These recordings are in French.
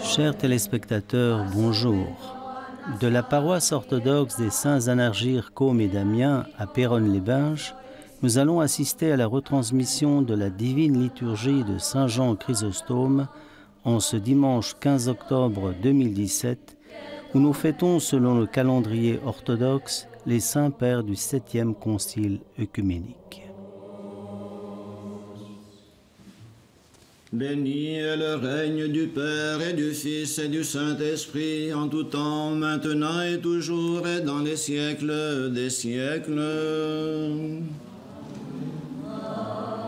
Chers téléspectateurs, bonjour. De la paroisse orthodoxe des Saints Anargyres, Côme et Damien à Péronne-les-Binges, nous allons assister à la retransmission de la divine liturgie de Saint Jean Chrysostome en ce dimanche 15 octobre 2017, où nous fêtons selon le calendrier orthodoxe les saints pères du 7e concile œcuménique. Béni est le règne du Père et du Fils et du Saint-Esprit, en tout temps, maintenant et toujours, et dans les siècles des siècles.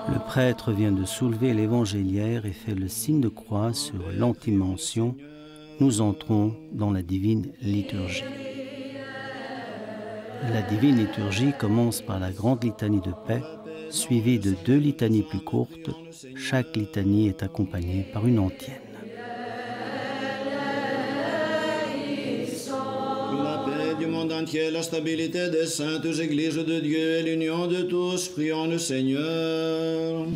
Le prêtre vient de soulever l'évangéliaire et fait le signe de croix sur l'antimension. Nous entrons dans la divine liturgie. La divine liturgie commence par la grande litanie de paix, suivie de 2 litanies plus courtes. Chaque litanie est accompagnée par une antienne. La paix du monde entier, la stabilité des saintes églises de Dieu et l'union de tous, prions le Seigneur.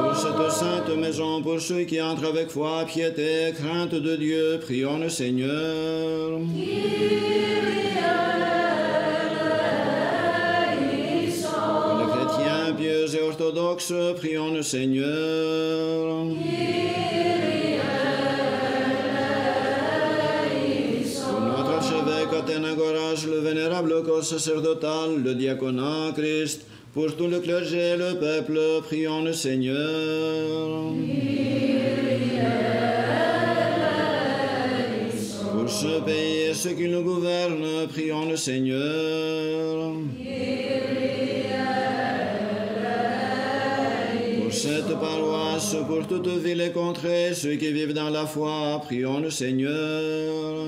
Pour cette sainte maison, pour ceux qui entrent avec foi, piété et crainte de Dieu, prions le Seigneur. Pieux et orthodoxes, prions le Seigneur. Pour notre archevêque Athénagoras, le vénérable corps sacerdotal, le diaconat Christ, pour tout le clergé et le peuple, prions le Seigneur. Pour ce pays et ceux qui le gouvernent, prions le Seigneur. Cette paroisse, pour toute ville et contrée, ceux qui vivent dans la foi, prions le Seigneur.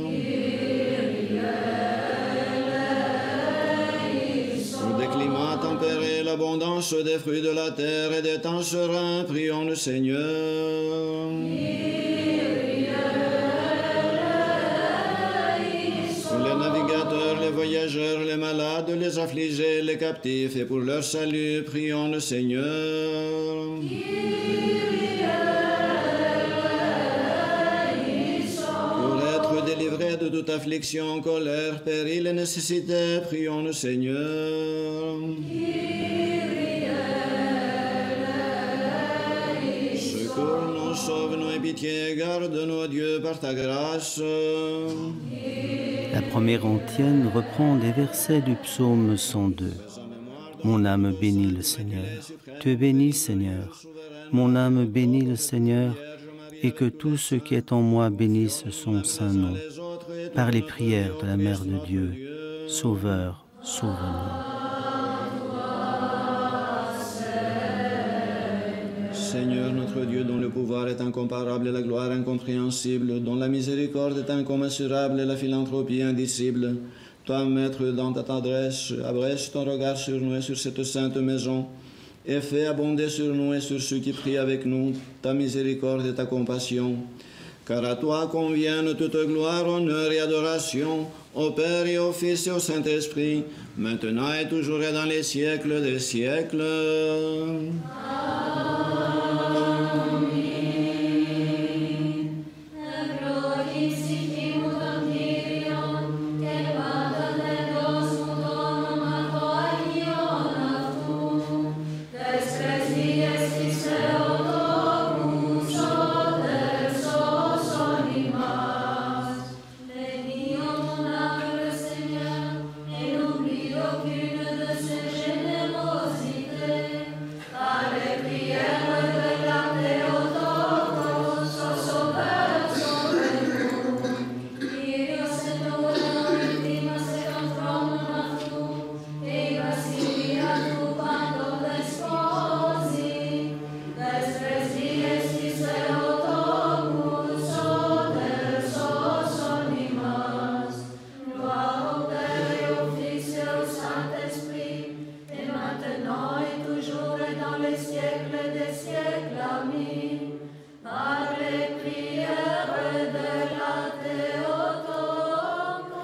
Pour des climats tempérés, l'abondance des fruits de la terre et des temps sereins, prions le Seigneur. Pour les navigateurs, les voyageurs, les malades, les affligés, les captifs, et pour leur salut, prions le Seigneur. Pour être délivrés de toute affliction, colère, péril et nécessité, prions le Seigneur. Secours-nous, sauve-nous et pitié, garde-nous, ô Dieu, par ta grâce. La première antienne reprend des versets du psaume 102. Mon âme bénit le Seigneur. Tu es béni, Seigneur. Mon âme bénit le Seigneur, et que tout ce qui est en moi bénisse son saint nom. Par les prières de la Mère de Dieu, Sauveur, sauve-nous. Seigneur notre Dieu, dont le pouvoir est incomparable et la gloire incompréhensible, dont la miséricorde est incommensurable et la philanthropie indicible, toi, Maître, dans ta tendresse, abrège ton regard sur nous et sur cette sainte maison, et fais abonder sur nous et sur ceux qui prient avec nous ta miséricorde et ta compassion. Car à toi conviennent toute gloire, honneur et adoration, au Père et au Fils et au Saint-Esprit, maintenant et toujours et dans les siècles des siècles.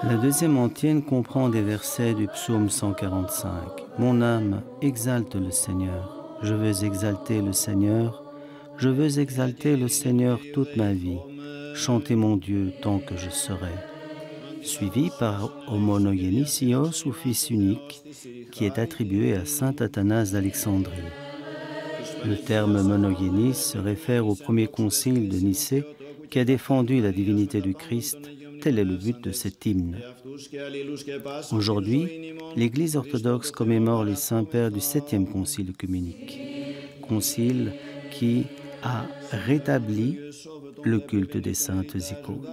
La deuxième antienne comprend des versets du psaume 145. Mon âme exalte le Seigneur. Je veux exalter le Seigneur. Je veux exalter le Seigneur toute ma vie. Chanter mon Dieu tant que je serai. Suivi par Homonogenisios ou fils unique, qui est attribué à saint Athanase d'Alexandrie. Le terme monogénie se réfère au premier concile de Nicée qui a défendu la divinité du Christ. Tel est le but de cet hymne. Aujourd'hui, l'Église orthodoxe commémore les saints pères du 7e concile œcuménique, concile qui a rétabli le culte des saintes icônes.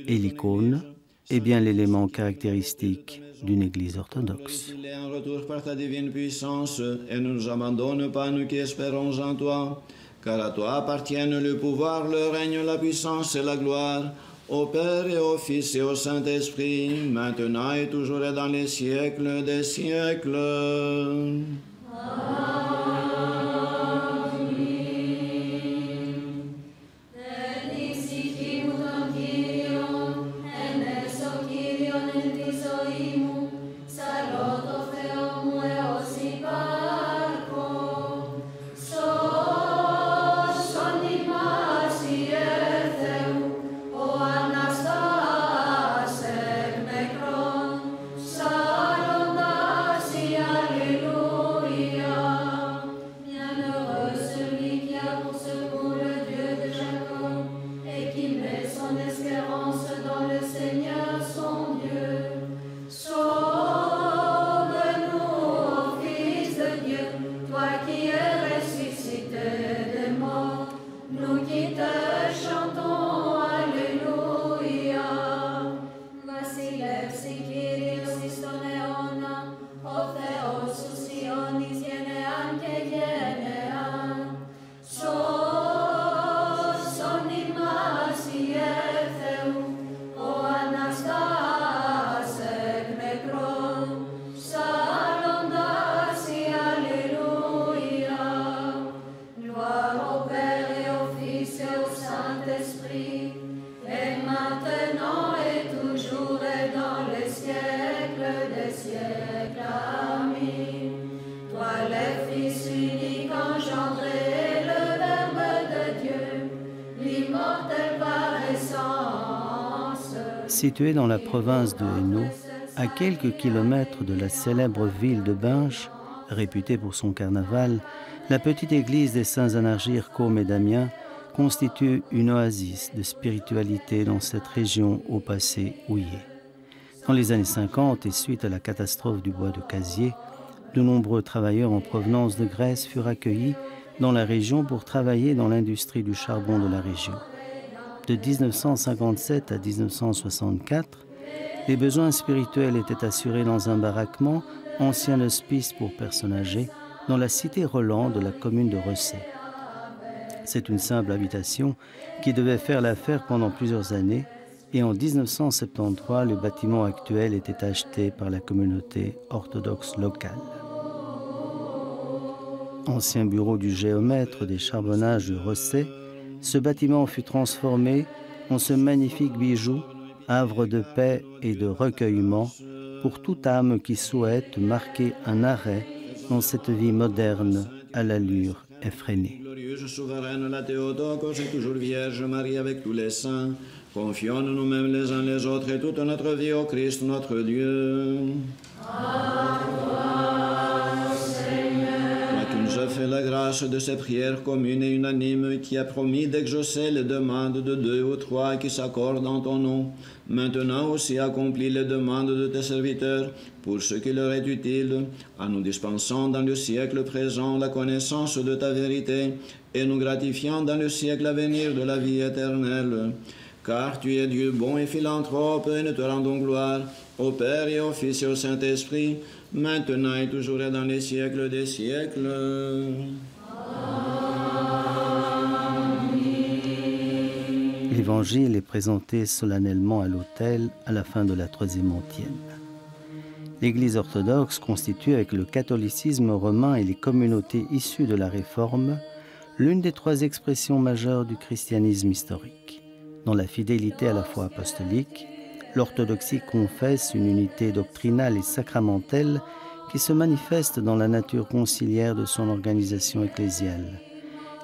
Et l'icône est bien l'élément caractéristique d'une Église orthodoxe. Un retour par ta divine puissance, et ne nous abandonne pas, nous qui espérons en toi, car à toi appartiennent le pouvoir, le règne, la puissance et la gloire, au Père et au Fils et au Saint-Esprit, maintenant et toujours et dans les siècles des siècles. Située dans la province de Hainaut, à quelques kilomètres de la célèbre ville de Binche, réputée pour son carnaval, la petite église des saints Anargyres, Côme et Damien constitue une oasis de spiritualité dans cette région au passé houillé. Dans les années 50 et suite à la catastrophe du bois de Casier, de nombreux travailleurs en provenance de Grèce furent accueillis dans la région pour travailler dans l'industrie du charbon de la région. De 1957 à 1964, les besoins spirituels étaient assurés dans un baraquement, ancien hospice pour personnes âgées, dans la cité Roland de la commune de Recet. C'est une simple habitation qui devait faire l'affaire pendant plusieurs années et en 1973, le bâtiment actuel était acheté par la communauté orthodoxe locale. Ancien bureau du géomètre des charbonnages de Recet, ce bâtiment fut transformé en ce magnifique bijou, havre de paix et de recueillement pour toute âme qui souhaite marquer un arrêt dans cette vie moderne à l'allure effrénée. Glorieuse souveraine, la Théotokos est toujours Vierge Marie avec tous les saints. Confions nous-mêmes les uns les autres et toute notre vie au Christ notre Dieu. Nous a fait la grâce de ces prières communes et unanimes qui a promis d'exaucer les demandes de 2 ou 3 qui s'accordent en ton nom. Maintenant aussi accomplis les demandes de tes serviteurs pour ce qui leur est utile, en nous dispensant dans le siècle présent la connaissance de ta vérité et nous gratifiant dans le siècle à venir de la vie éternelle. Car tu es Dieu bon et philanthrope et nous te rendons gloire au Père et au Fils et au Saint-Esprit, maintenant et toujours et dans les siècles des siècles. L'Évangile est présenté solennellement à l'autel à la fin de la 3e ontienne. L'Église orthodoxe constitue avec le catholicisme romain et les communautés issues de la Réforme l'une des 3 expressions majeures du christianisme historique. Dans la fidélité à la foi apostolique, l'orthodoxie confesse une unité doctrinale et sacramentelle qui se manifeste dans la nature conciliaire de son organisation ecclésiale.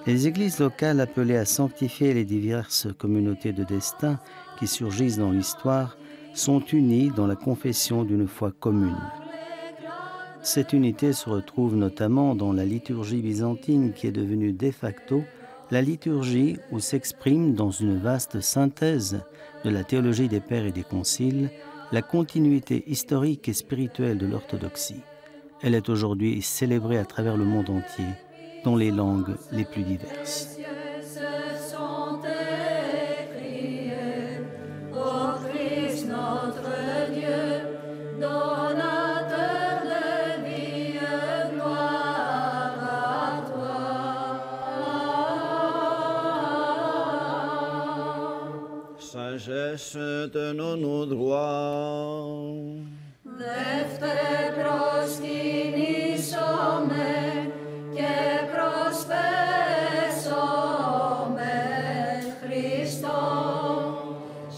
Les églises locales appelées à sanctifier les diverses communautés de destin qui surgissent dans l'histoire sont unies dans la confession d'une foi commune. Cette unité se retrouve notamment dans la liturgie byzantine qui est devenue de facto la liturgie où s'exprime dans une vaste synthèse de la théologie des pères et des conciles la continuité historique et spirituelle de l'orthodoxie. Elle est aujourd'hui célébrée à travers le monde entier dans les langues les plus diverses. Sagesse, tenons-nous droit. Δεύτερε προσκυνήσομε και προσπέσομε Χριστό,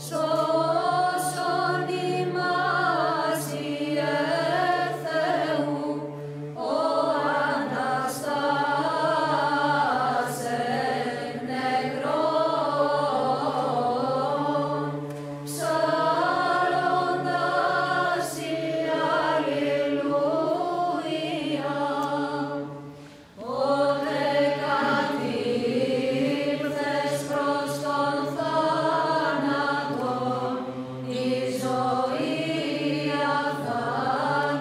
σώσον ημάς Ιερ Θεού, ο Αναστάς εκ νεκρών, ψάλλοντας η Αλληλούια, ότε κατήλθες προς τον θάνατον, η ζωή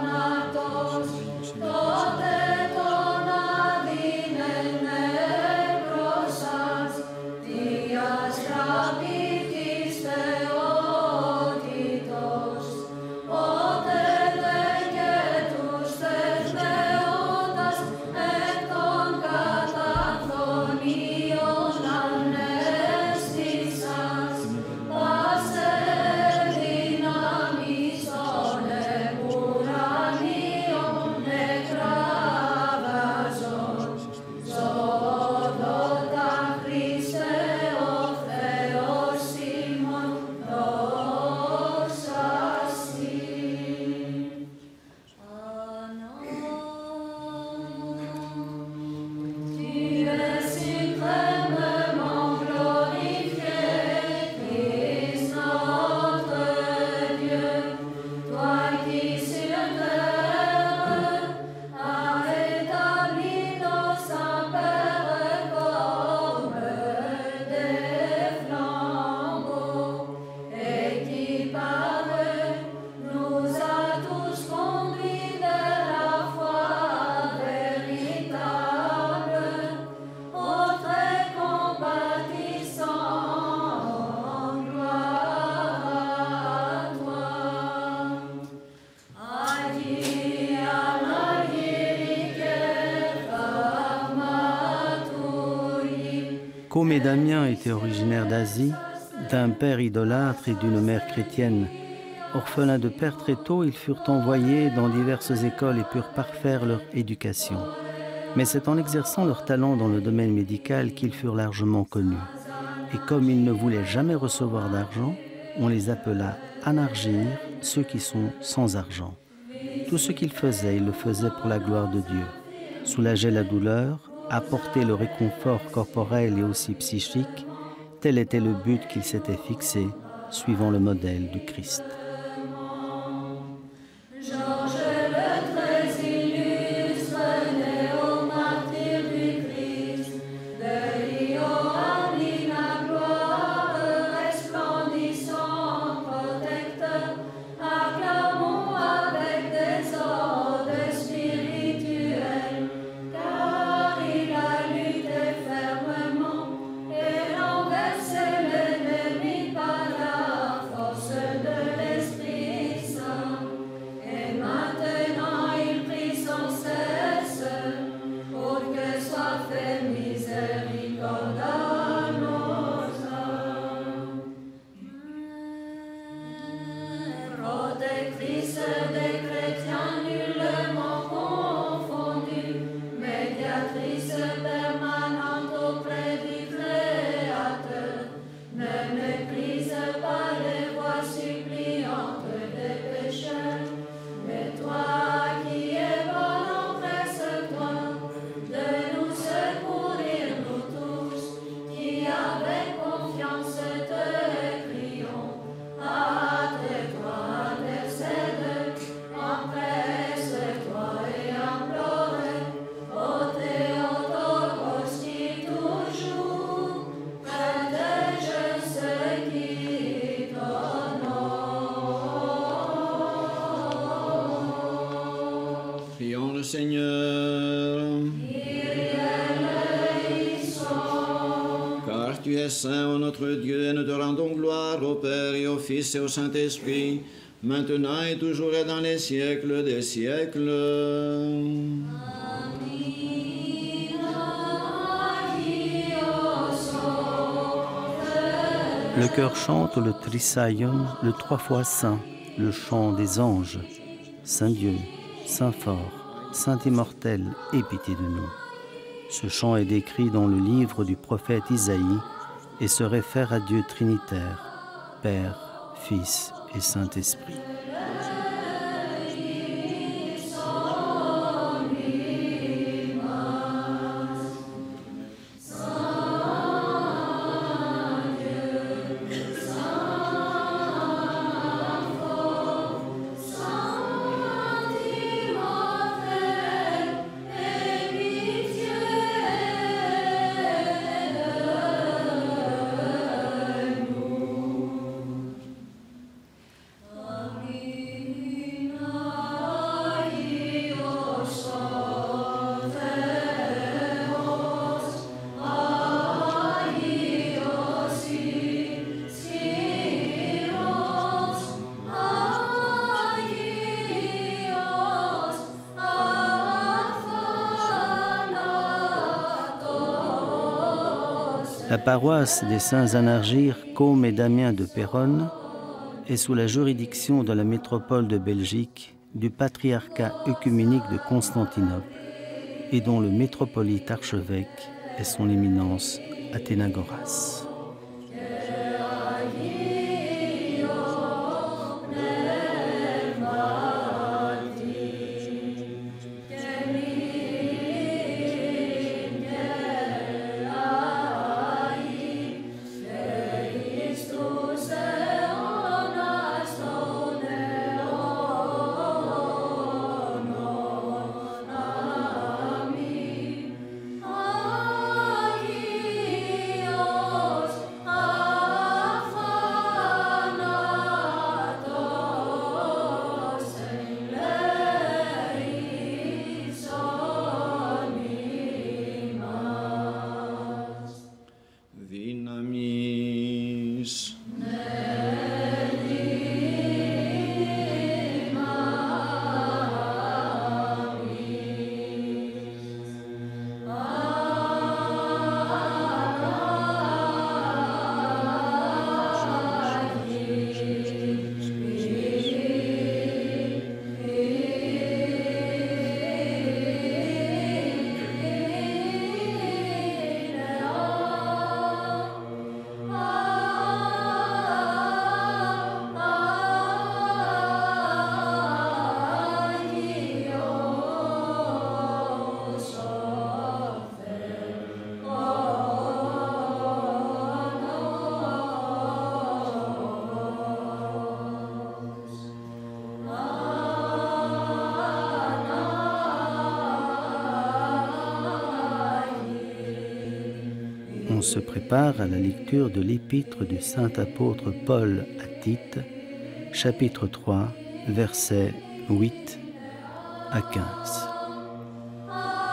αθάνατος, τότε τον αδύνεν νεκρώσας, Θείας γραπητής θεότητος, ότε δε και τους θεσμεώτας εκ των καταφθονίων ανέστησας, πάσε δύναμις των επουρανίων εκράβαζον, ζώδοτα Χριστέ ο Θεός ημών, δόξα Συ. Tu es suprêmement glorifié, Christ notre Dieu, toi qui sur terre as établi nos saints-pères comme des flambeaux, et qui par eux nous a tous conduits vers la foi véritable, ô très compatissant, gloire à toi. Agia magirique famaturi. Côme et Damien étaient originaires d'Asie, d'un père idolâtre et d'une mère chrétienne. Orphelins de père très tôt, ils furent envoyés dans diverses écoles et purent parfaire leur éducation. Mais c'est en exerçant leur talent dans le domaine médical qu'ils furent largement connus. Et comme ils ne voulaient jamais recevoir d'argent, on les appela anargir, ceux qui sont sans argent. Tout ce qu'ils faisaient, ils le faisaient pour la gloire de Dieu. Soulager la douleur, apporter le réconfort corporel et aussi psychique, tel était le but qu'ils s'étaient fixé, suivant le modèle du Christ. Georges le très illustre, né au martyr du Christ, de Ioanni la gloire, resplendissant, protecteur, acclamons avec des odes spirituelles, car il a lutté fermement et renversé l'ennemi par la force de Prions le Seigneur. Car tu es saint, ô notre Dieu, et nous te rendons gloire au Père et au Fils et au Saint-Esprit, maintenant et toujours et dans les siècles des siècles. Le chœur chante le Trisaïon, le 3 fois saint, le chant des anges. Saint Dieu, Saint fort, Saint immortel, aie pitié de nous. Ce chant est décrit dans le livre du prophète Isaïe et se réfère à Dieu trinitaire, Père, Fils et Saint-Esprit. La paroisse des Saints Anargyres, Côme et Damien de Péronne est sous la juridiction de la métropole de Belgique, du patriarcat œcuménique de Constantinople et dont le métropolite archevêque est son éminence Athénagoras. On se prépare à la lecture de l'épître du saint apôtre Paul à Tite, chapitre 3, versets 8 à 15. Amen.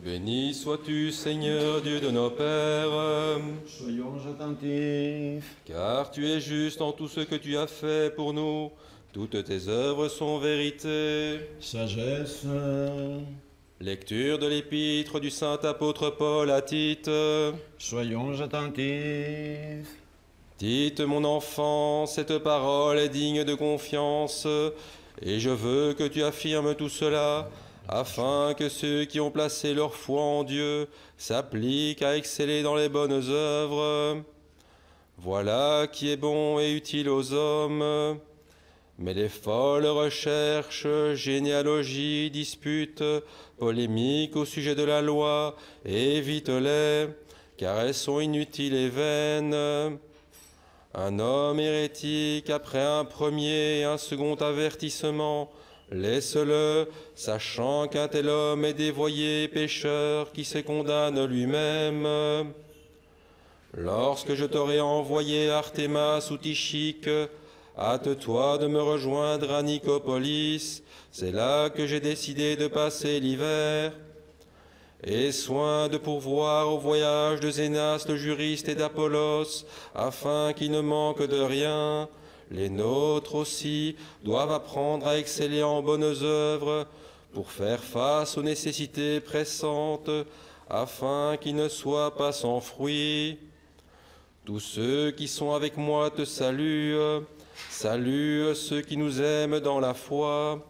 Béni sois-tu, Seigneur Dieu de nos pères, Soyons attentifs. car tu es juste en tout ce que tu as fait pour nous. Toutes tes œuvres sont vérité. Sagesse. Lecture de l'épître du saint apôtre Paul à Tite. Soyons attentifs. Tite, mon enfant, cette parole est digne de confiance, et je veux que tu affirmes tout cela, afin que ceux qui ont placé leur foi en Dieu s'appliquent à exceller dans les bonnes œuvres. Voilà qui est bon et utile aux hommes. Mais les folles recherches, généalogies, disputes, polémiques au sujet de la loi, évite-les, car elles sont inutiles et vaines. Un homme hérétique, après un premier et un second avertissement, laisse-le, sachant qu'un tel homme est dévoyé, pécheur, qui se condamne lui-même. Lorsque je t'aurai envoyé Artémas ou Tychique, hâte-toi de me rejoindre à Nicopolis, c'est là que j'ai décidé de passer l'hiver. Aie soin de pourvoir au voyage de Zénas le juriste et d'Apollos, afin qu'ils ne manquent de rien. Les nôtres aussi doivent apprendre à exceller en bonnes œuvres, pour faire face aux nécessités pressantes, afin qu'ils ne soient pas sans fruit. Tous ceux qui sont avec moi te saluent. Salue ceux qui nous aiment dans la foi.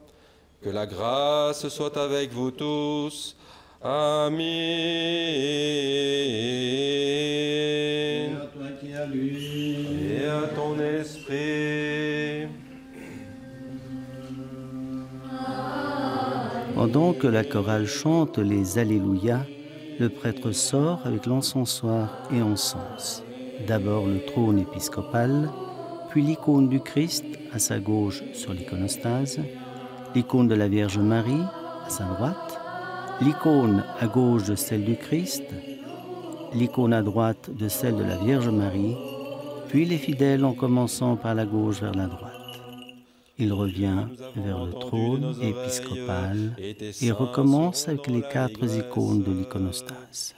Que la grâce soit avec vous tous. Amen. Et à toi qui as lu. Et à ton esprit. Pendant que la chorale chante les Alléluia, le prêtre sort avec l'encensoir et encense. D'abord le trône épiscopal, puis l'icône du Christ à sa gauche sur l'iconostase, l'icône de la Vierge Marie à sa droite, l'icône à gauche de celle du Christ, l'icône à droite de celle de la Vierge Marie, puis les fidèles en commençant par la gauche vers la droite. Il revient vers le trône épiscopal et recommence avec les 4 icônes de l'iconostase.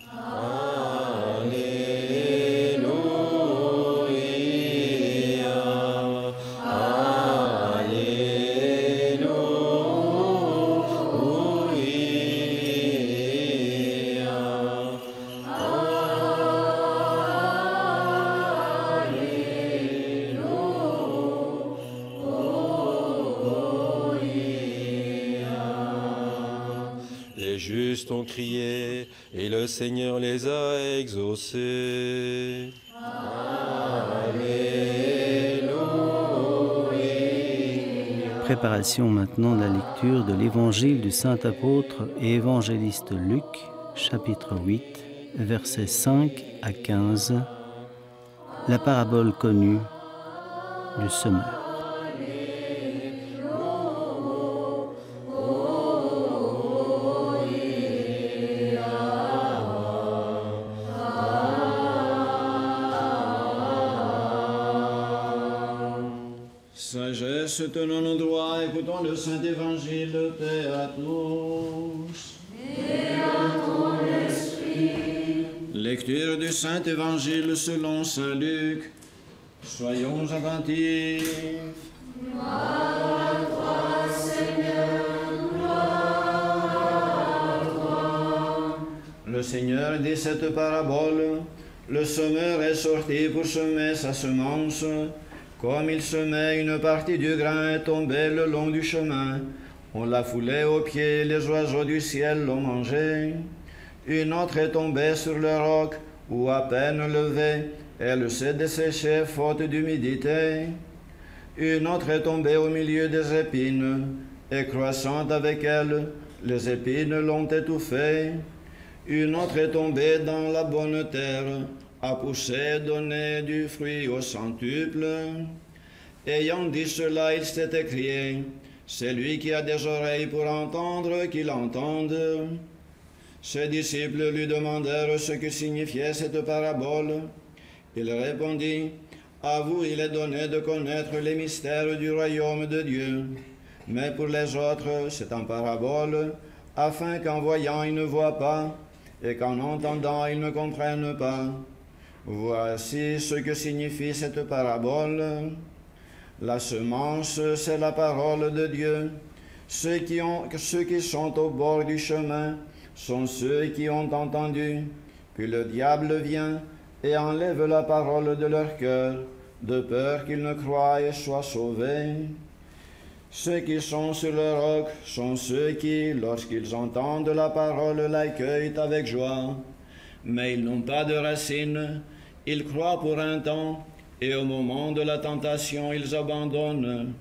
Les justes ont crié, et le Seigneur les a exaucés. Préparation maintenant de la lecture de l'évangile du saint apôtre et évangéliste Luc, chapitre 8, versets 5 à 15, la parabole connue du semeur. Sagesse, tenons-nous droit, écoutons le Saint-Évangile, paix à tous. Et à ton esprit. Lecture du Saint-Évangile selon Saint Luc. Soyons attentifs. Gloire à toi, Seigneur, gloire à toi. Le Seigneur dit cette parabole. Le semeur est sorti pour semer sa semence. Comme il semait, une partie du grain est tombée le long du chemin. On l'a foulée aux pieds, les oiseaux du ciel l'ont mangée. Une autre est tombée sur le roc, où à peine levée, elle s'est desséchée faute d'humidité. Une autre est tombée au milieu des épines, et croissant avec elle, les épines l'ont étouffée. Une autre est tombée dans la bonne terre, a poussé et donné du fruit au centuple. Ayant dit cela, il s'est écrié, « Celui qui a des oreilles pour entendre, qu'il entende. » Ses disciples lui demandèrent ce que signifiait cette parabole. Il répondit, « À vous il est donné de connaître les mystères du royaume de Dieu. Mais pour les autres, c'est en parabole, afin qu'en voyant ils ne voient pas, et qu'en entendant ils ne comprennent pas. Voici ce que signifie cette parabole. La semence, c'est la parole de Dieu. Ceux qui sont au bord du chemin sont ceux qui ont entendu. Puis le diable vient et enlève la parole de leur cœur, de peur qu'ils ne croient et soient sauvés. Ceux qui sont sur le roc sont ceux qui, lorsqu'ils entendent la parole, l'accueillent avec joie. Mais ils n'ont pas de racines, ils croient pour un temps, et au moment de la tentation, ils abandonnent.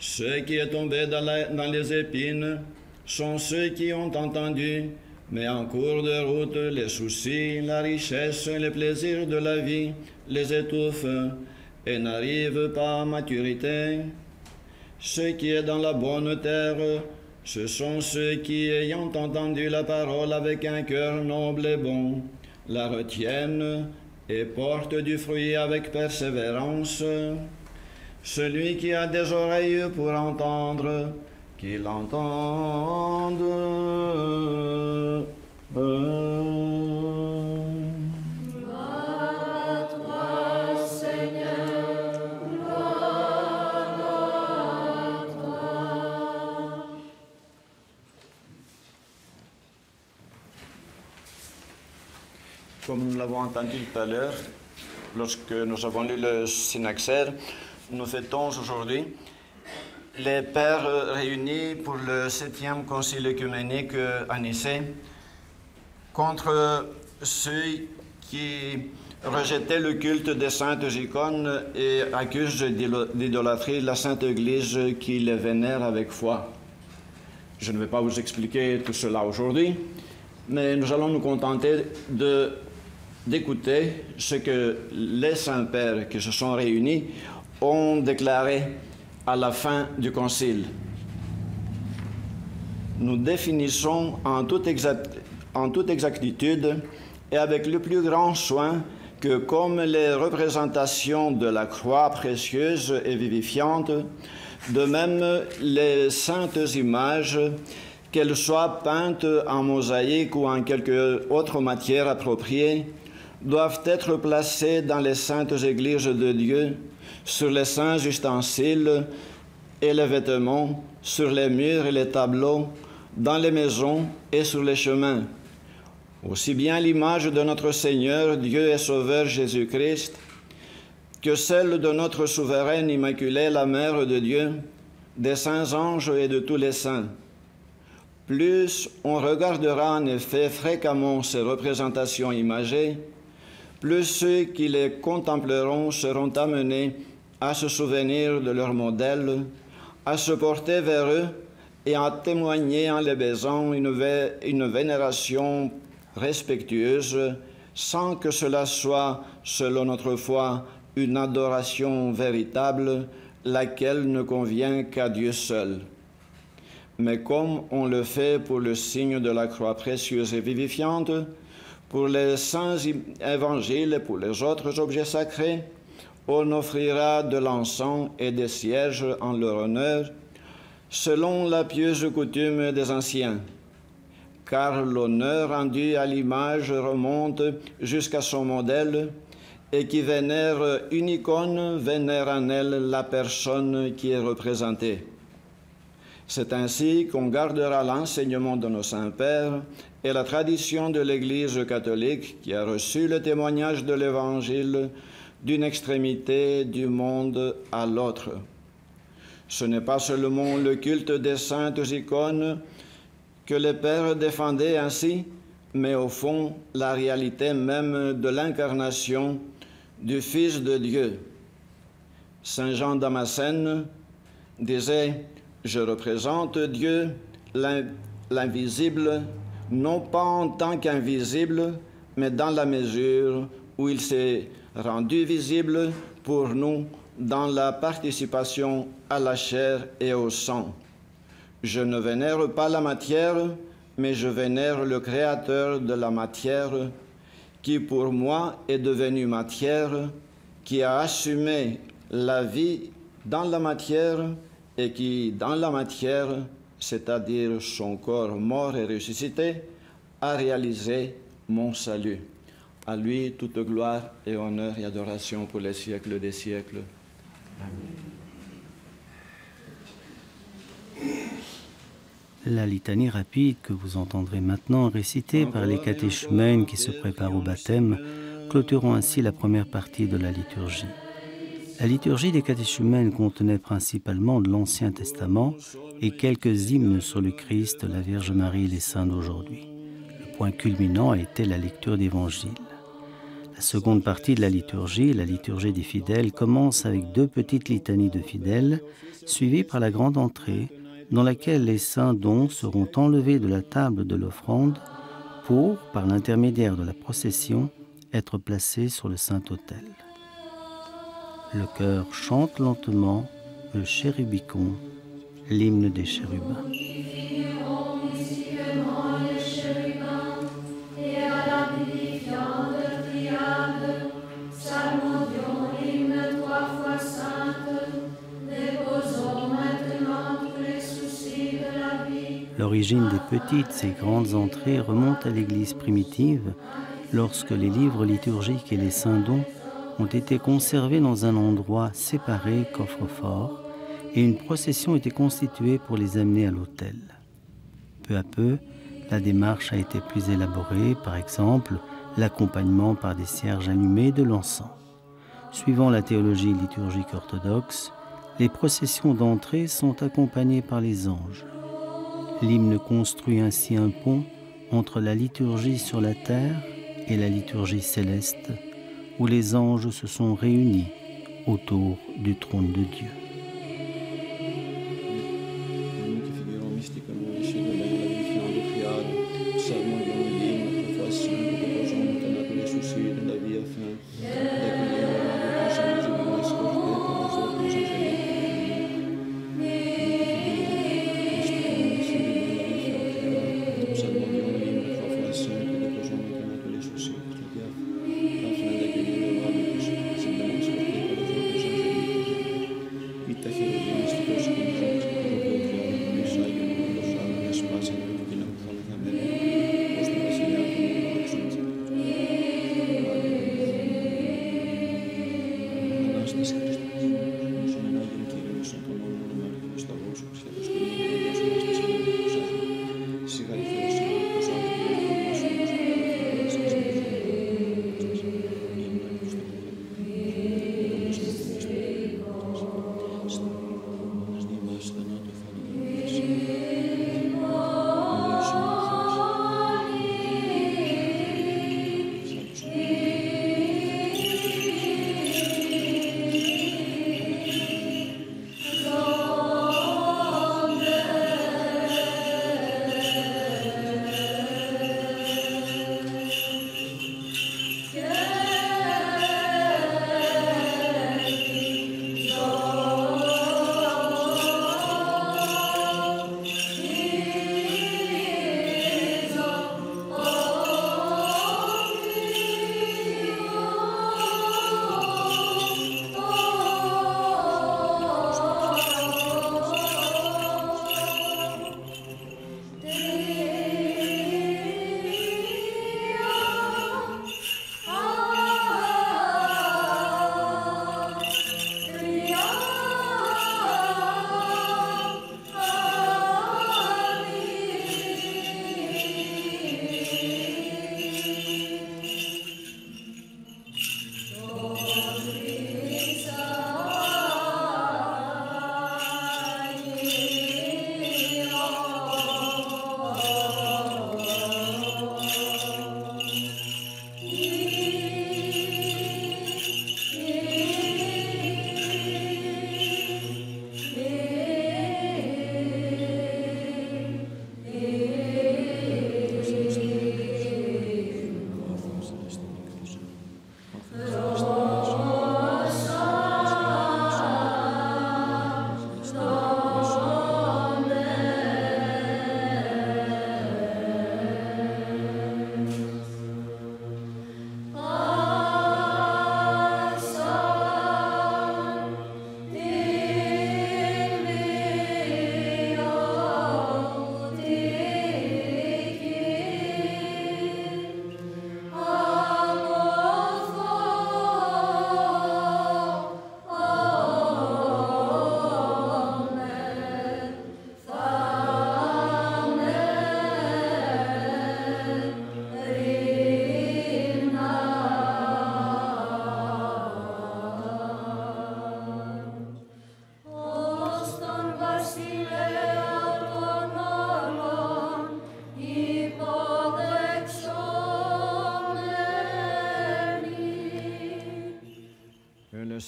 Ceux qui sont tombés dans les épines sont ceux qui ont entendu, mais en cours de route, les soucis, la richesse et les plaisirs de la vie les étouffent et n'arrivent pas à maturité. Ce qui est dans la bonne terre, ce sont ceux qui, ayant entendu la parole avec un cœur noble et bon, la retiennent et portent du fruit avec persévérance. Celui qui a des oreilles pour entendre, qu'il entende. Comme nous l'avons entendu tout à l'heure, lorsque nous avons lu le Synaxaire, nous fêtons aujourd'hui les pères réunis pour le 7e concile œcuménique à Nicée contre ceux qui rejetaient le culte des saintes icônes et accusent d'idolâtrie la Sainte Église qui les vénère avec foi. Je ne vais pas vous expliquer tout cela aujourd'hui, mais nous allons nous contenter d'écouter ce que les saints pères qui se sont réunis ont déclaré à la fin du concile. Nous définissons en toute exactitude et avec le plus grand soin que comme les représentations de la croix précieuse et vivifiante, de même les saintes images, qu'elles soient peintes en mosaïque ou en quelque autre matière appropriée, doivent être placées dans les saintes églises de Dieu, sur les saints ustensiles et les vêtements, sur les murs et les tableaux, dans les maisons et sur les chemins. Aussi bien l'image de notre Seigneur, Dieu et Sauveur Jésus-Christ, que celle de notre souveraine Immaculée, la Mère de Dieu, des saints anges et de tous les saints. Plus on regardera en effet fréquemment ces représentations imagées, plus ceux qui les contempleront seront amenés à se souvenir de leur modèle, à se porter vers eux et à témoigner en les baisant une vénération respectueuse, sans que cela soit, selon notre foi, une adoration véritable, laquelle ne convient qu'à Dieu seul. Mais comme on le fait pour le signe de la croix précieuse et vivifiante, pour les saints évangiles et pour les autres objets sacrés, on offrira de l'encens et des cierges en leur honneur, selon la pieuse coutume des anciens. Car l'honneur rendu à l'image remonte jusqu'à son modèle, et qui vénère une icône vénère en elle la personne qui est représentée. C'est ainsi qu'on gardera l'enseignement de nos saints pères et la tradition de l'Église catholique qui a reçu le témoignage de l'Évangile d'une extrémité du monde à l'autre. Ce n'est pas seulement le culte des saintes icônes que les pères défendaient ainsi, mais au fond la réalité même de l'incarnation du Fils de Dieu. Saint Jean Damascène disait « Je représente Dieu, l'invisible, non pas en tant qu'invisible, mais dans la mesure où il s'est rendu visible pour nous dans la participation à la chair et au sang. Je ne vénère pas la matière, mais je vénère le Créateur de la matière, qui pour moi est devenu matière, qui a assumé la vie dans la matière et qui, dans la matière, c'est-à-dire son corps mort et ressuscité, a réalisé mon salut. À lui toute gloire et honneur et adoration pour les siècles des siècles. La litanie rapide que vous entendrez maintenant récitée par les catéchumènes qui se préparent au baptême clôtureront ainsi la première partie de la liturgie. La liturgie des catéchumènes contenait principalement de l'Ancien Testament et quelques hymnes sur le Christ, la Vierge Marie et les saints d'aujourd'hui. Le point culminant a été la lecture d'Évangile. La seconde partie de la liturgie des fidèles, commence avec 2 petites litanies de fidèles, suivies par la grande entrée, dans laquelle les saints dons seront enlevés de la table de l'offrande pour, par l'intermédiaire de la procession, être placés sur le Saint-Autel. Le chœur chante lentement le chérubicon, l'hymne des chérubins. L'origine des petites et grandes entrées remonte à l'Église primitive, lorsque les livres liturgiques et les saints dons ont été conservés dans un endroit séparé, coffre-fort, et une procession était constituée pour les amener à l'autel. Peu à peu, la démarche a été plus élaborée, par exemple, l'accompagnement par des cierges allumés de l'encens. Suivant la théologie liturgique orthodoxe, les processions d'entrée sont accompagnées par les anges. L'hymne construit ainsi un pont entre la liturgie sur la terre et la liturgie céleste, où les anges se sont réunis autour du trône de Dieu.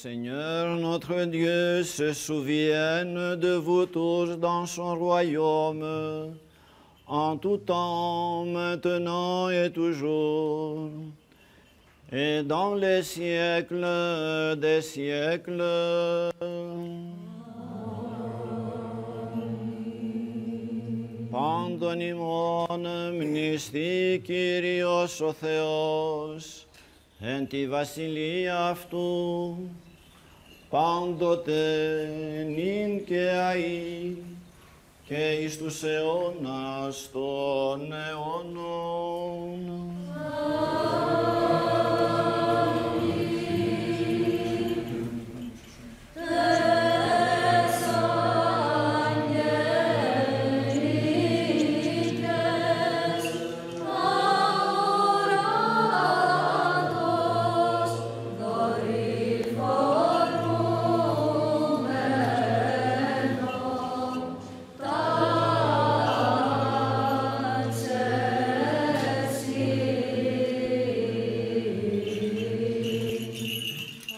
Seigneur notre Dieu se souvienne de vous tous dans son royaume, en tout temps, maintenant et toujours, et dans les siècles des siècles. Παντονιμών μνηστή Κύριος ο Θεός, εν τη βασιλεία αυτού, πάντοτε νυν και αεί, και εις τους αιώνας των αιώνων.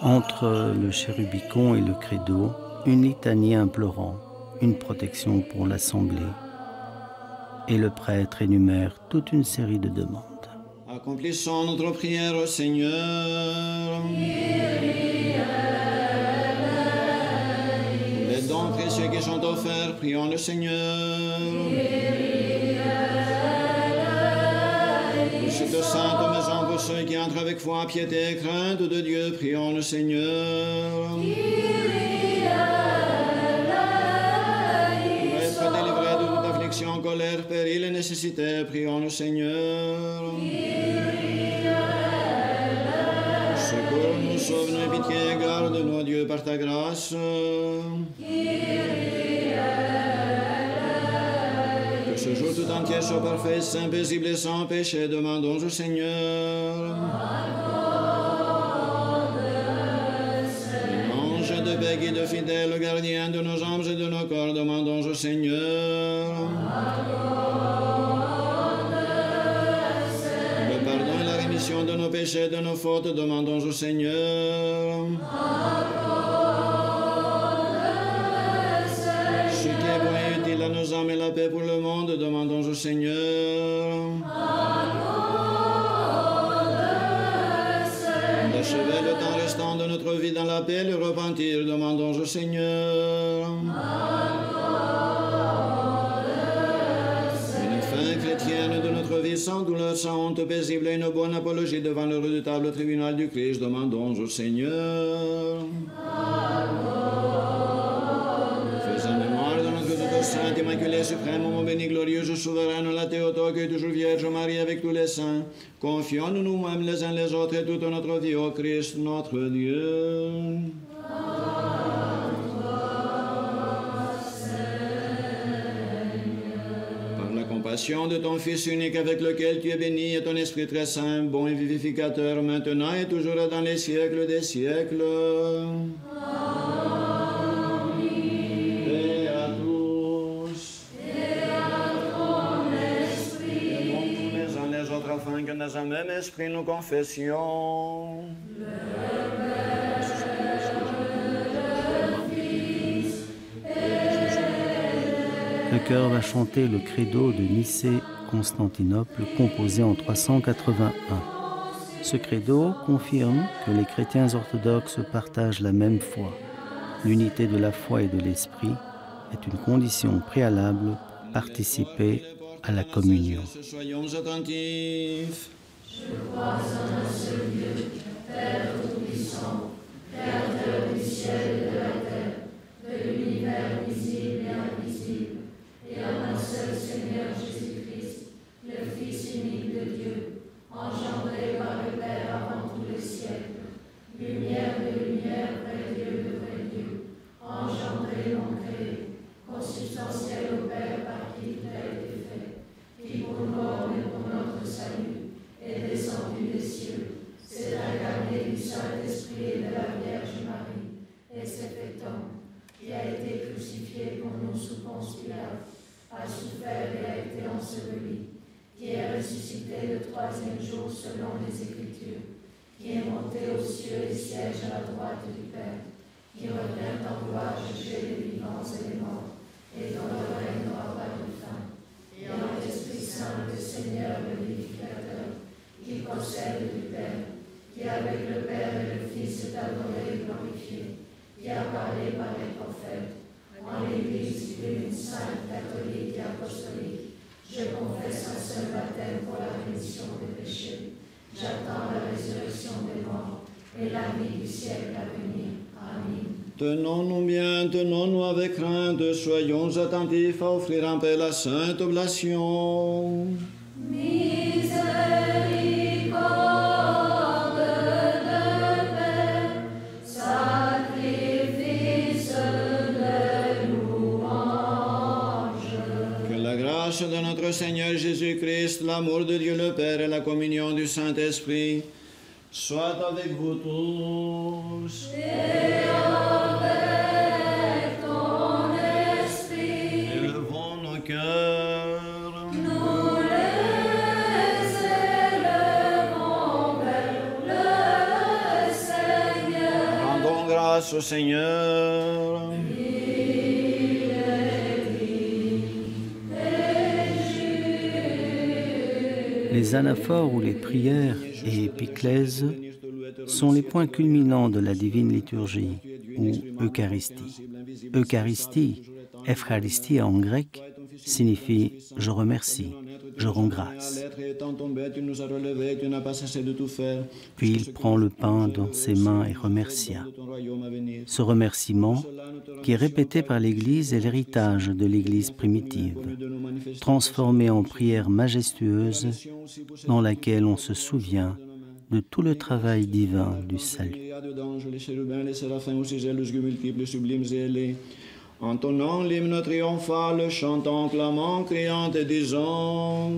Entre le chérubicon et le credo, une litanie implorant une protection pour l'assemblée, et le prêtre énumère toute une série de demandes. Accomplissons notre prière au Seigneur. Les dons précieux qui sont offerts, prions le Seigneur. Pour cette sainte maison, pour ceux qui entrent avec foi, piété et crainte de Dieu, prions le Seigneur. Pour être délivrés de toute affliction, colère, péril et nécessité, prions le Seigneur. Secours-nous, sauve-nous et pitié, garde-nous, Dieu, par ta grâce. Que ce jour tout entier soit parfait, saint, paisible et sans péché, demandons au Seigneur. Ange de paix, guide fidèle, gardien de nos âmes et de nos corps, demandons au Seigneur. Le pardon et la rémission de nos péchés, de nos fautes, demandons au Seigneur. Ce qui est bon et utile à nos âmes et la paix pour le monde, demandons au Seigneur. D'achever le temps restant de notre vie dans la paix et le repentir, demandons au Seigneur. Une fin chrétienne de notre vie sans douleur, sans honte, paisible et une bonne apologie devant le redoutable tribunal du Christ, demandons au Seigneur. Faisons mémoire de notre toute sainte, immaculée, suprême, mon béni, glorieuse, souveraine, la Théotokes et toujours Vierge Marie avec tous les saints. Confions-nous nous-mêmes les uns les autres et toute notre vie au Christ, notre Dieu. Par la compassion de ton Fils unique avec lequel tu es béni et ton Esprit très saint, bon et vivificateur, maintenant et toujours et dans les siècles des siècles. Et à tous. Aimons-nous les uns les autres afin que dans un même esprit nous confessions. Le chœur va chanter le credo de Nicée-Constantinople composé en 381. Ce credo confirme que les chrétiens orthodoxes partagent la même foi. L'unité de la foi et de l'esprit est une condition préalable pour participer à la communion. Soyons attentifs. qui est monté aux cieux et siège à la droite du Père, qui revient en gloire juger les vivants et les morts, et dont le règne n'aura pas de fin. Et en l'Esprit Saint, le Seigneur, le vivificateur, qui procède du Père, qui avec le Père et le Fils est adoré et glorifié, qui a parlé par les prophètes, en l'Église une sainte, catholique et apostolique. Je confesse un seul baptême pour la rémission des péchés. J'attends la résurrection des morts et la vie du siècle à venir. Amen. Tenons-nous bien, tenons-nous avec crainte, soyons attentifs à offrir en paix la sainte oblation. De notre Seigneur Jésus-Christ, l'amour de Dieu le Père et la communion du Saint-Esprit soient avec vous tous. Et avec ton esprit. Élevons nos cœurs. Nous les élevons vers le Seigneur. Rendons grâce au Seigneur. Les anaphores ou les prières et épiclèses sont les points culminants de la divine liturgie ou Eucharistie. Eucharistie, Eucharistia en grec, signifie « je remercie », « je rends grâce ». Puis il prend le pain dans ses mains et remercia. Ce remerciement, qui est répété par l'Église, est l'héritage de l'Église primitive, transformé en prière majestueuse dans laquelle on se souvient de tout le travail divin du salut. Entonnons l'hymne triomphal, chantons, clamant, criant et disant.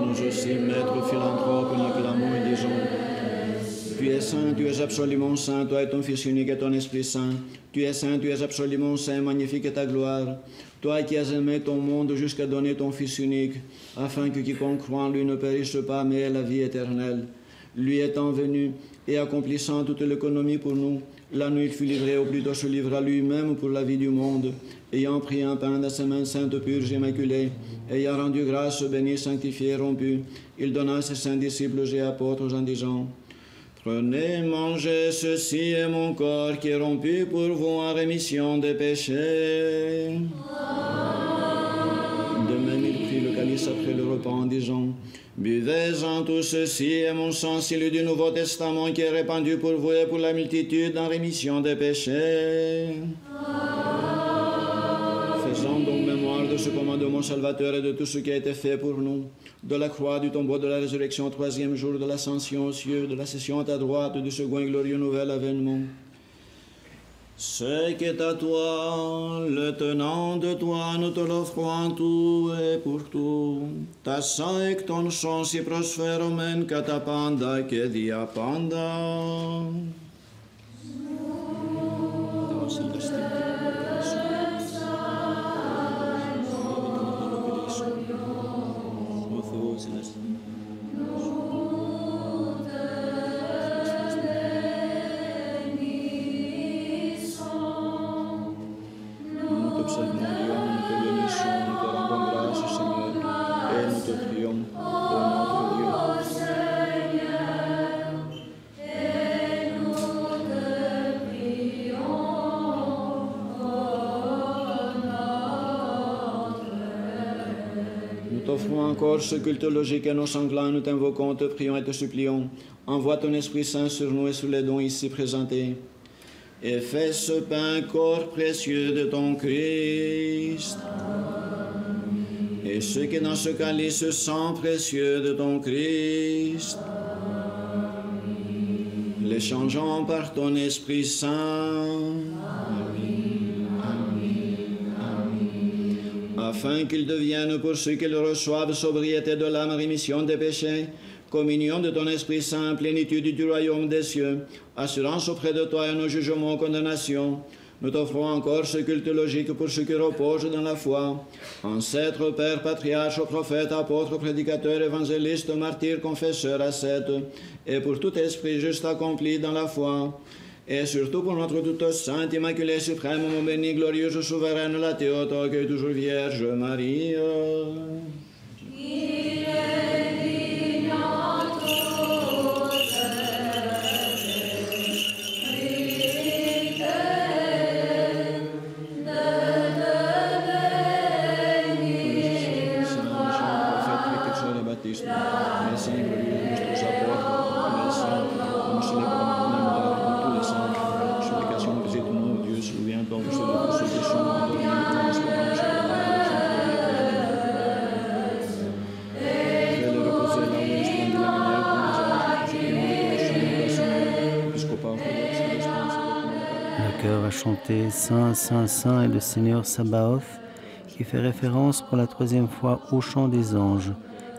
Nous aussi, maître philanthrope, nous clamons et disons. Tu es saint, tu es absolument saint, toi et ton Fils unique et ton Esprit Saint. Tu es saint, tu es absolument saint, magnifique est ta gloire. Toi qui as aimé ton monde jusqu'à donner ton Fils unique, afin que quiconque croit en lui ne périsse pas, mais ait la vie éternelle. Lui étant venu et accomplissant toute l'économie pour nous, la nuit il fut livré, ou plutôt se livra lui-même pour la vie du monde, ayant pris un pain dans ses mains saintes, purges, immaculées, ayant rendu grâce, béni, sanctifié, rompu, il donna à ses saints disciples et apôtres en disant, prenez, mangez, ceci est mon corps qui est rompu pour vous en rémission des péchés. De même il prit le calice après le repas en disant, buvez-en tout ceci est mon sang scellé du Nouveau Testament qui est répandu pour vous et pour la multitude en rémission des péchés. Faisons donc mémoire de ce commandement salvateur et de tout ce qui a été fait pour nous, de la croix, du tombeau, de la résurrection au troisième jour, de l'ascension aux cieux, de la session à ta droite, du second et glorieux nouvel avènement. Ce qui est à toi, le tenant de toi, nous te l'offrons en tout et pour tout. Ta sang et ton sang si prospèrement qu'à ta panda que dia panda. t'offrons encore ce culte logique et nos sanglants, nous t'invoquons, te prions et te supplions. Envoie ton Esprit Saint sur nous et sur les dons ici présentés. Et fais ce pain corps précieux de ton Christ. Et ce qui est dans ce calice sang précieux de ton Christ. Les changeons par ton Esprit Saint. Afin qu'ils deviennent pour ceux qui le reçoivent sobriété de l'âme, rémission des péchés, communion de ton Esprit Saint, plénitude du royaume des cieux, assurance auprès de toi et nos jugements, condamnation. Nous t'offrons encore ce culte logique pour ceux qui reposent dans la foi, ancêtres, pères, patriarches, prophètes, apôtres, prédicateurs, évangélistes, martyrs, confesseurs, ascètes, et pour tout esprit juste accompli dans la foi. Et surtout pour notre toute sainte, immaculée, suprême, mon béni, glorieuse, souveraine, la Théotokes, et toujours Vierge Marie. Le chœur a chanté Saint, Saint, Saint est le Seigneur Sabaoth, qui fait référence pour la troisième fois au chant des anges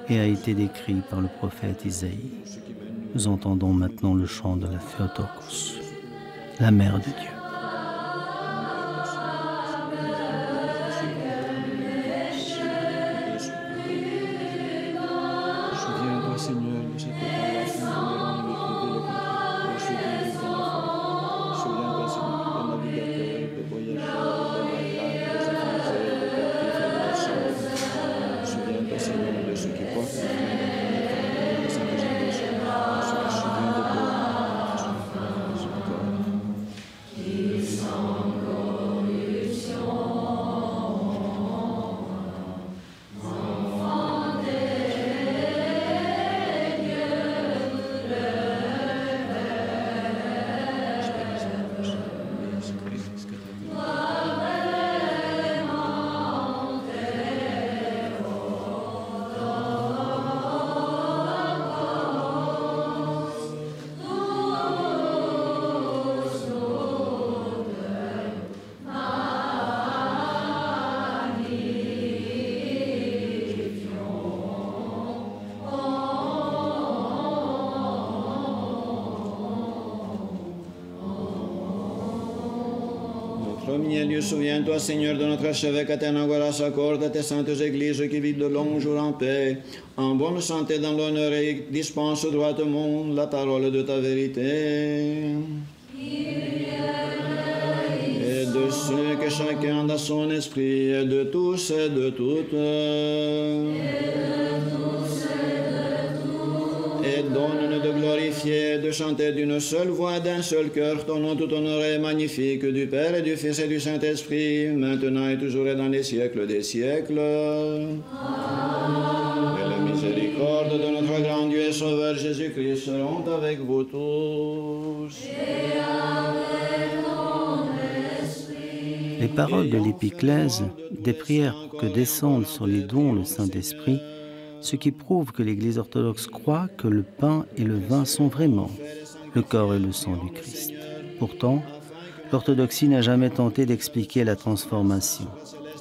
et a été décrit par le prophète Isaïe. Nous entendons maintenant le chant de la Theotokos, la mère de Dieu. Souviens-toi, Seigneur, de cette parole. Souviens-toi, Seigneur, de navigateur, de voyageurs, de malades, de étrangers, de captifs et de blessés. Souviens-toi, Seigneur, de ceux qui portent la main de Saint Jésus, de ceux qui se souviennent de toi. Premier lieu, souviens-toi, Seigneur, de notre archevêque Athénagoras, accorde à tes saintes églises qui vivent de longs jours en paix, en bonne santé dans l'honneur et dispense droitement la parole de ta vérité. Et de ceux que chacun dans son esprit, et de tous et de toutes, et donne-nous de glorifier, de chanter d'une seule voix, d'un seul cœur, ton nom tout honoré et magnifique, du Père et du Fils et du Saint-Esprit, maintenant et toujours et dans les siècles des siècles. Amen. Et la miséricorde de notre grand Dieu et Sauveur Jésus-Christ seront avec vous tous. Et avec ton esprit. Les paroles de l'épiclèse, des prières pour que descende sur les dons le Saint-Esprit, ce qui prouve que l'Église orthodoxe croit que le pain et le vin sont vraiment le corps et le sang du Christ. Pourtant, l'orthodoxie n'a jamais tenté d'expliquer la transformation.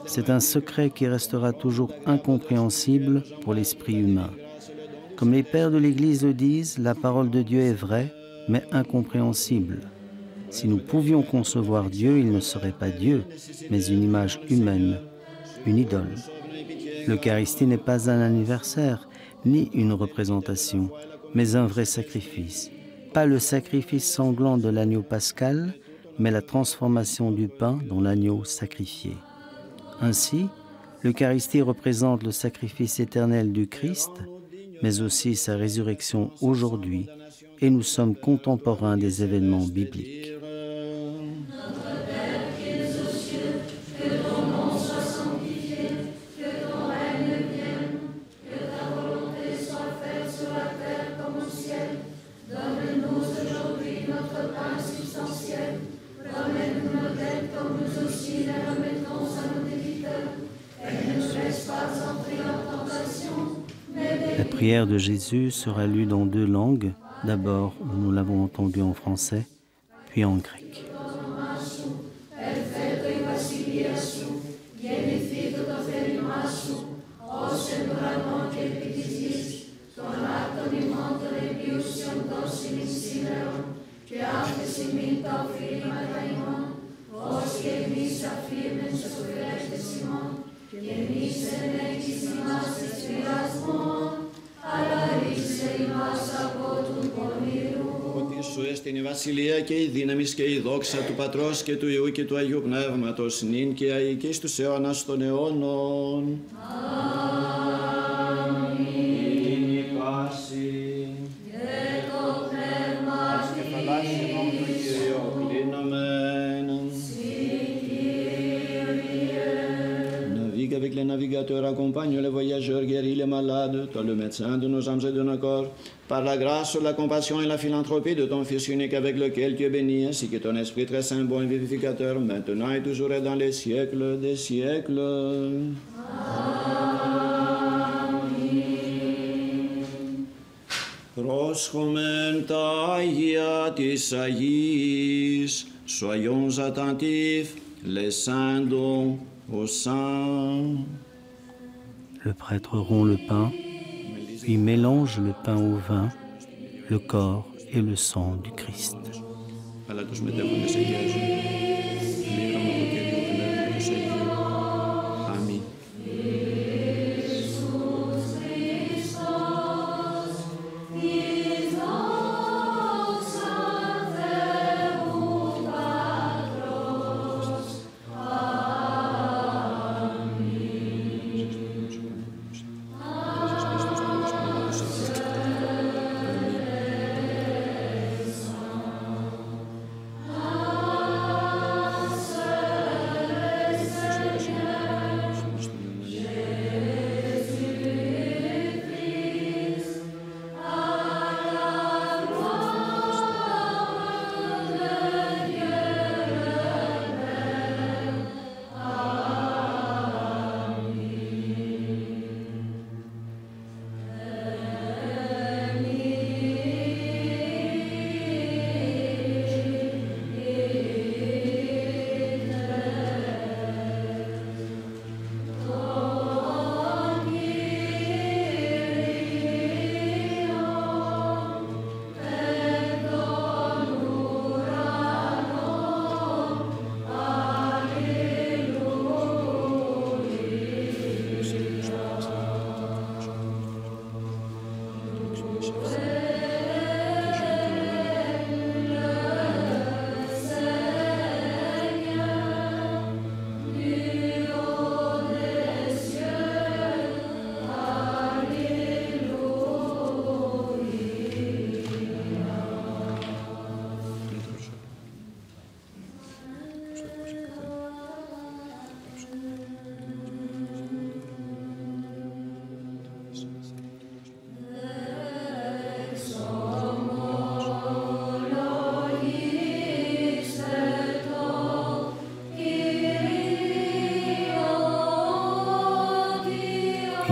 C'est un secret qui restera toujours incompréhensible pour l'esprit humain. Comme les pères de l'Église le disent, la parole de Dieu est vraie, mais incompréhensible. Si nous pouvions concevoir Dieu, il ne serait pas Dieu, mais une image humaine, une idole. L'Eucharistie n'est pas un anniversaire, ni une représentation, mais un vrai sacrifice. Pas le sacrifice sanglant de l'agneau pascal, mais la transformation du pain dans l'agneau sacrifié. Ainsi, l'Eucharistie représente le sacrifice éternel du Christ, mais aussi sa résurrection aujourd'hui, et nous sommes contemporains des événements bibliques. La prière de Jésus sera lue dans 2 langues. D'abord, nous l'avons entendue en français, puis en grec. Ότι σου έστειν η βασιλεία και η δύναμη και η δόξα του Πατρός και του Υιού και του Αγίου Πνεύματος, νυν και αεί και στους αιώνας των αιώνων. Αμήν. Η πάση και το πνεύμα και θαλάσσιμον του Κυρίου κλείνομεν. Navigue avec les navigateurs, accompagne les voyageurs, guéris les malades, toi le médecin de nos âmes et de nos corps, par la grâce, la compassion et la philanthropie de ton Fils unique avec lequel tu es béni, ainsi que ton Esprit très saint, bon et vivificateur, maintenant et toujours et dans les siècles des siècles. Πρόσχομεν τα Άγια της Αγίας, soyons attentifs, les saints dons aux saints. Le prêtre rompt le pain, puis mélange le pain au vin, le corps et le sang du Christ. Αλλά τους μετέχοντες αγιάζουν. Μοίραμα από Κύριο Πνεύματος Αγίου. Αμήν.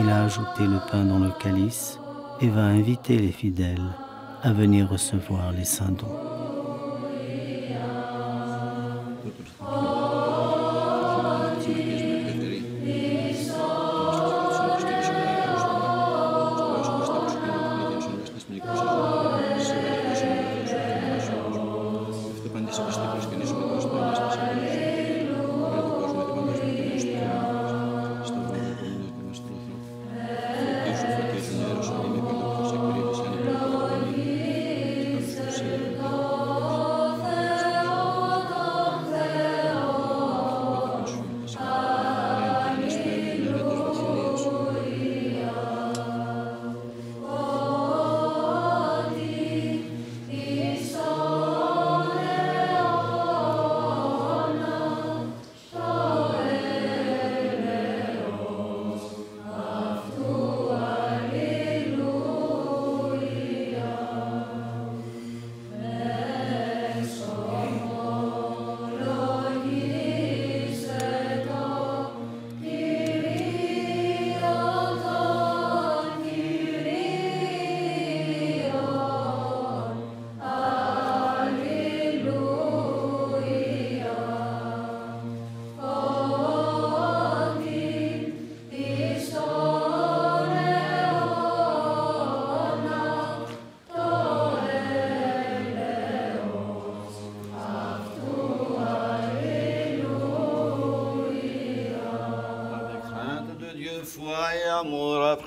Il a ajouté le pain dans le calice et va inviter les fidèles à venir recevoir les saints dons. Φωτίζουν νερός, αν είμαι καλός, σε κρύβεις, αν είμαι καλός, σε κρύβεις,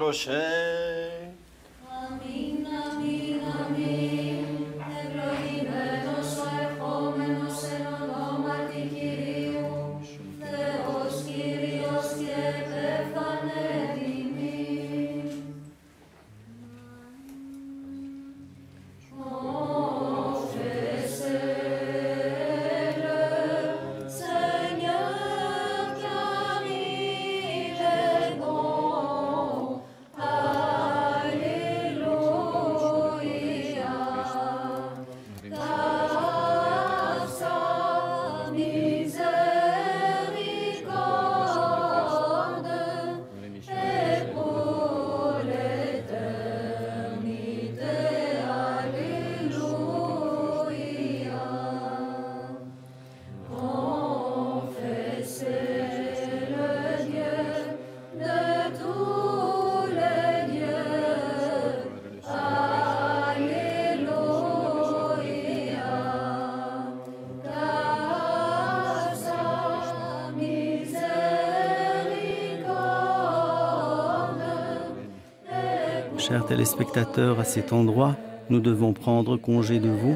approcher. Amin, amin, amin. Ευλογημένος ο ερχόμενος εν ονόματι Κυρίου. Θεός Κύριος και επεφανέται ημίν. Chers téléspectateurs, à cet endroit, nous devons prendre congé de vous.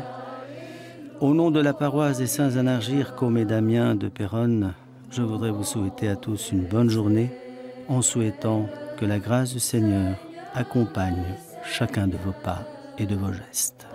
Au nom de la paroisse des Saints Anargyres Côme et Damien de Péronne, je voudrais vous souhaiter à tous une bonne journée en souhaitant que la grâce du Seigneur accompagne chacun de vos pas et de vos gestes.